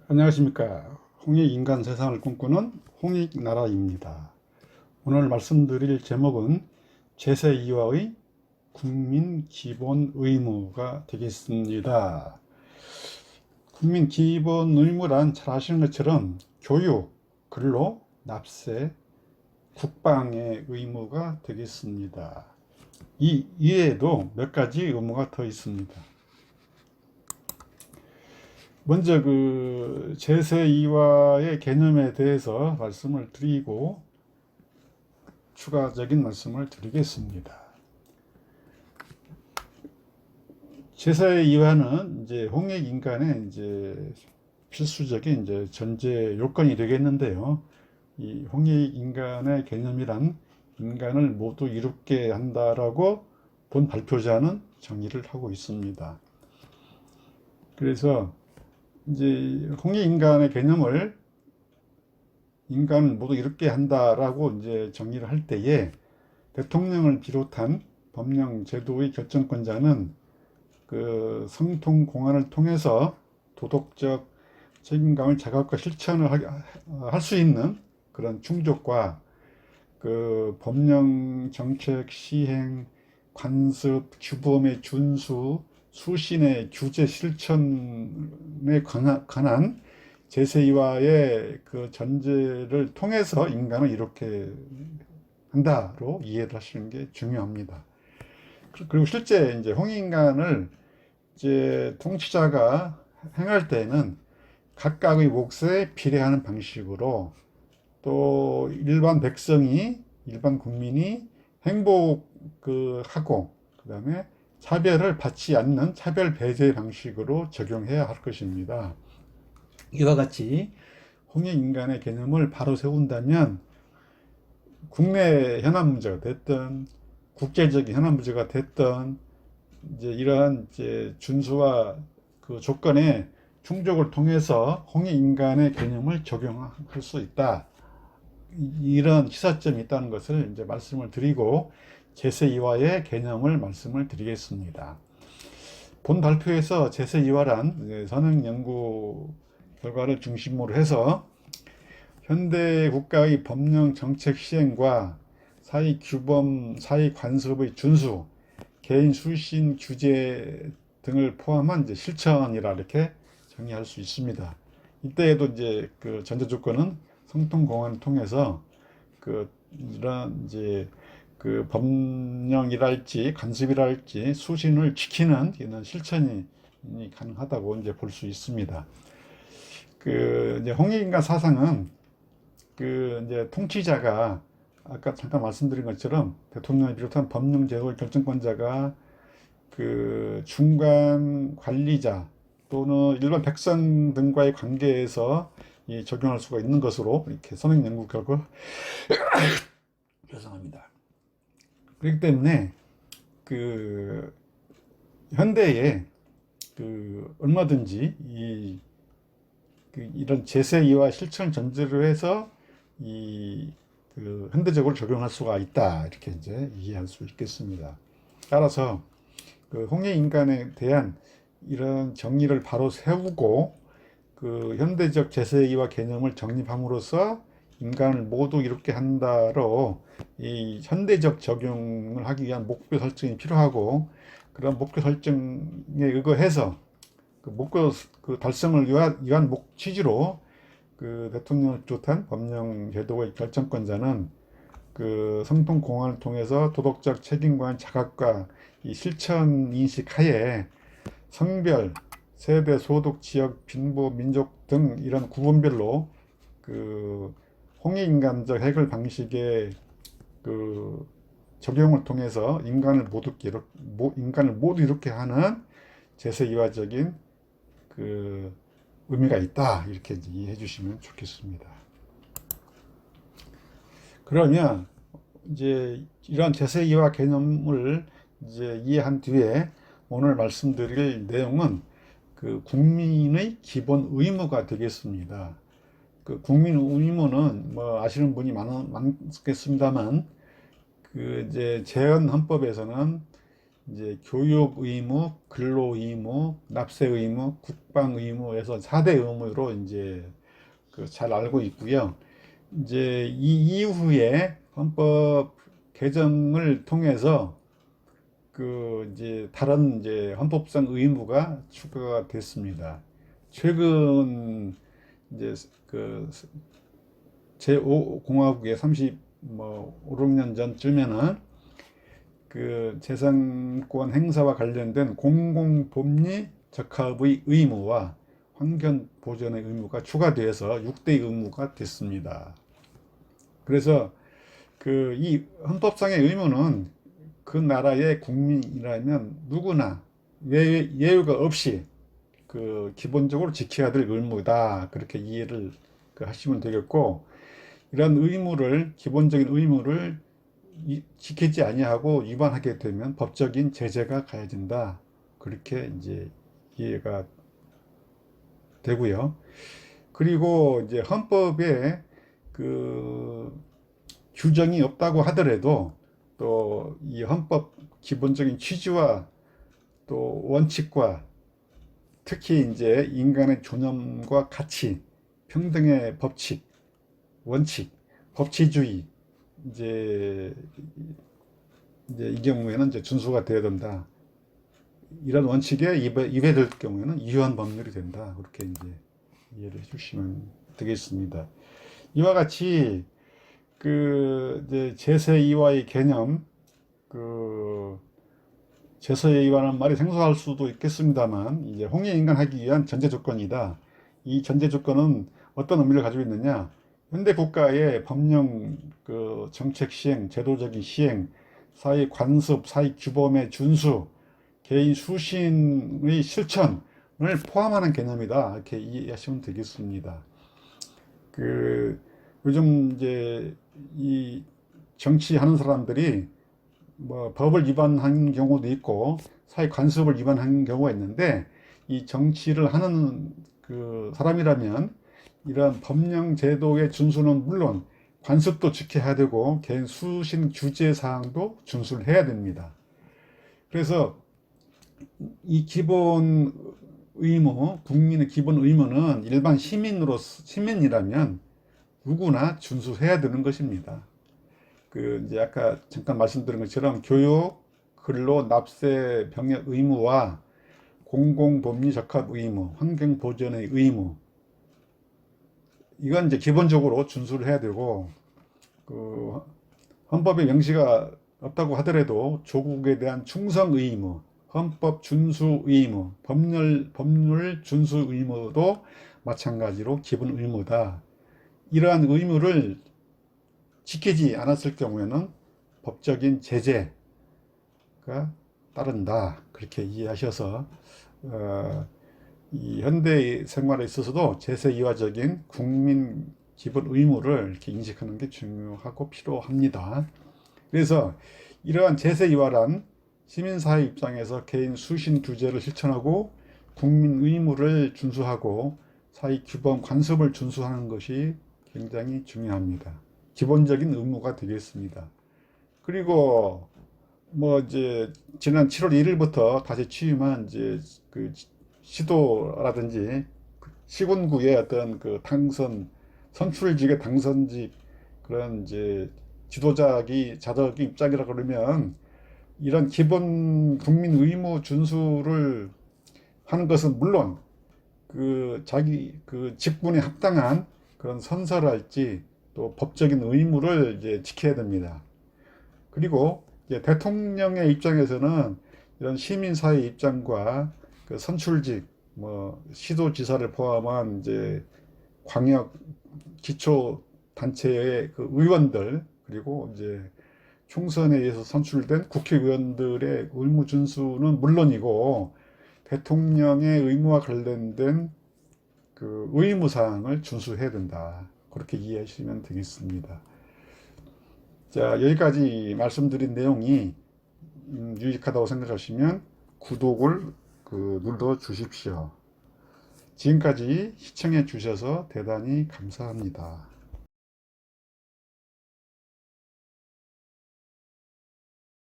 안녕하십니까. 홍익인간 세상을 꿈꾸는 홍익나라입니다. 오늘 말씀드릴 제목은 제2화의 국민 기본 의무가 되겠습니다. 국민 기본 의무란 잘 아시는 것처럼 교육, 근로, 납세, 국방의 의무가 되겠습니다. 이 이외에도 몇 가지 의무가 더 있습니다. 먼저 제세2와의 개념에 대해서 말씀을 드리고 추가적인 말씀을 드리겠습니다. 제세2와는 이제 홍익 인간의 이제 필수적인 이제 전제 요건이 되겠는데요. 이 홍익 인간의 개념이란 인간을 모두 이롭게 한다라고 본 발표자는 정의를 하고 있습니다. 그래서 이제 홍익인간의 개념을 인간을 모두 이롭게 한다라고 이제 정의를 할 때에 대통령을 비롯한 법령 제도의 결정권자는 그 성통 공안을 통해서 도덕적 책임감을 자각과 실천을 할 수 있는 그런 충족과 그 법령 정책 시행, 관습, 규범의 준수, 수신의 규제 실천에 관한 제세2와의 그 전제를 통해서 인간을 이렇게 한다로 이해를 하시는 게 중요합니다. 그리고 실제 이제 홍익인간을 이제 통치자가 행할 때는 각각의 몫에 비례하는 방식으로 또 일반 백성이 일반 국민이 행복하고 그다음에 차별을 받지 않는 차별 배제 방식으로 적용해야 할 것입니다. 이와 같이 홍익인간의 개념을 바로 세운다면 국내 현안 문제가 됐든 국제적인 현안 문제가 됐든 이제 이러한 이제 준수와 그 조건의 충족을 통해서 홍익인간의 개념을 적용할 수 있다. 이런 시사점이 있다는 것을 이제 말씀을 드리고 제세2와의 개념을 말씀을 드리겠습니다. 본 발표에서 제세2와란 선행 연구 결과를 중심으로 해서 현대 국가의 법령 정책 시행과 사회 규범, 사회 관습의 준수, 개인 수신 규제 등을 포함한 이제 실천이라 이렇게 정의할 수 있습니다. 이때에도 이제 그 전제 조건은 성통 공안을 통해서 이런 이제 그 법령이랄지 관습이랄지 수신을 지키는 이런 실천이 가능하다고 이제 볼 수 있습니다. 이제 홍익인간 사상은 이제 통치자가 아까 잠깐 말씀드린 것처럼 대통령을 비롯한 법령 제도 결정권자가 그 중간 관리자 또는 일반 백성 등과의 관계에서 적용할 수가 있는 것으로 이렇게 선행 연구 결과 죄송합니다. 그렇기 때문에 현대에 얼마든지 이런 제세2와 실천 전제로 해서 현대적으로 적용할 수가 있다 이렇게 이제 이해할 수 있겠습니다. 따라서 홍익인간에 대한 이런 정의를 바로 세우고 현대적 제세2와 개념을 정립함으로써 인간을 모두 이롭게 한다로 이 현대적 적용을 하기 위한 목표 설정이 필요하고 그런 목표 설정에 의거해서 목표 달성을 위한 취지로 대통령을 비롯한 법령 제도의 결정권자는 성통 공안을 통해서 도덕적 책임과 자각과 이 실천 인식 하에 성별, 세대, 소득, 지역, 빈부, 민족 등 이런 구분별로 홍익인간적 해결 방식의 적용을 통해서 인간을 모두 이렇게 하는 제세2와적인 의미가 있다 이렇게 이해해 주시면 좋겠습니다. 그러면 이제 이런 제세2와 개념을 이제 이해한 뒤에 오늘 말씀드릴 내용은 국민의 기본 의무가 되겠습니다. 국민 의무는 뭐 아시는 분이 많겠습니다만 이제 재헌헌법에서는 이제 교육 의무, 근로 의무, 납세 의무, 국방 의무에서 4대 의무로 이제 그 잘 알고 있고요. 이제 이 이후에 헌법 개정을 통해서 그 이제 다른 이제 헌법상 의무가 추가가 됐습니다. 최근 이제 그 제5공화국의 5, 6년 전쯤에는 그 재산권 행사와 관련된 공공복리 적합의 의무와 환경 보전의 의무가 추가되어서 6대 의무가 됐습니다. 그래서 그 이 헌법상의 의무는 그 나라의 국민이라면 누구나 예외가 없이 그 기본적으로 지켜야 될 의무다. 그렇게 이해를 하시면 되겠고, 이런 의무를, 기본적인 의무를 지키지 아니하고 위반하게 되면 법적인 제재가 가해진다. 그렇게 이제 이해가 되고요. 그리고 이제 헌법에 그 규정이 없다고 하더라도 또 이 헌법 기본적인 취지와 또 원칙과 특히 이제 인간의 존엄과 가치, 평등의 법칙, 원칙, 법치주의, 이제 이 경우에는 이제 준수가 되어야 된다. 이런 원칙에 위배될 경우에는 위헌 법률이 된다. 그렇게 이제 이해를 해주시면 되겠습니다. 이와 같이 그 이제 제세이와의 개념, 그 제세이와는 말이 생소할 수도 있겠습니다만, 이제 홍익인간하기 위한 전제 조건이다. 이 전제 조건은 어떤 의미를 가지고 있느냐? 현대 국가의 법령 그 정책 시행, 제도적인 시행, 사회 관습, 사회 규범의 준수, 개인 수신의 실천을 포함하는 개념이다. 이렇게 이해하시면 되겠습니다. 그 요즘 이제 이 정치하는 사람들이 뭐 법을 위반한 경우도 있고 사회 관습을 위반한 경우가 있는데, 이 정치를 하는 그 사람이라면 이런 법령 제도의 준수는 물론 관습도 지켜야 되고 개인 수신 규제 사항도 준수를 해야 됩니다. 그래서 이 기본 의무, 국민의 기본 의무는 일반 시민이라면 누구나 준수해야 되는 것입니다. 그 이제 아까 잠깐 말씀드린 것처럼 교육, 근로, 납세, 병역 의무와 공공복리 적합 의무, 환경 보전의 의무, 이건 이제 기본적으로 준수를 해야 되고, 그 헌법에 명시가 없다고 하더라도 조국에 대한 충성 의무, 헌법 준수 의무, 법률 준수 의무도 마찬가지로 기본 의무다. 이러한 의무를 지키지 않았을 경우에는 법적인 제재가 따른다. 그렇게 이해하셔서 이 현대 생활에 있어서도 제세이화적인 국민 기본 의무를 이렇게 인식하는 게 중요하고 필요합니다. 그래서 이러한 제세이화란 시민사회 입장에서 개인 수신 규제를 실천하고 국민 의무를 준수하고 사회 규범 관습을 준수하는 것이 굉장히 중요합니다. 기본적인 의무가 되겠습니다. 그리고 뭐 이제 지난 7월 1일부터 다시 취임한 이제 그 시도라든지 시군구의 어떤 그 선출직의 당선직 그런 이제 자덕의 입장이라 그러면 이런 기본 국민 의무 준수를 하는 것은 물론 그 자기 그 직분에 합당한 그런 선서랄지 또 법적인 의무를 이제 지켜야 됩니다. 그리고 이제 대통령의 입장에서는 이런 시민사회 입장과 그 선출직, 뭐 시도지사를 포함한 이제 광역 기초 단체의 그 의원들, 그리고 이제 총선에 의해서 선출된 국회의원들의 의무 준수는 물론이고 대통령의 의무와 관련된 그 의무사항을 준수해야 된다. 그렇게 이해하시면 되겠습니다. 자, 여기까지 말씀드린 내용이 유익하다고 생각하시면 구독을 눌러 주십시오. 지금까지 시청해 주셔서 대단히 감사합니다.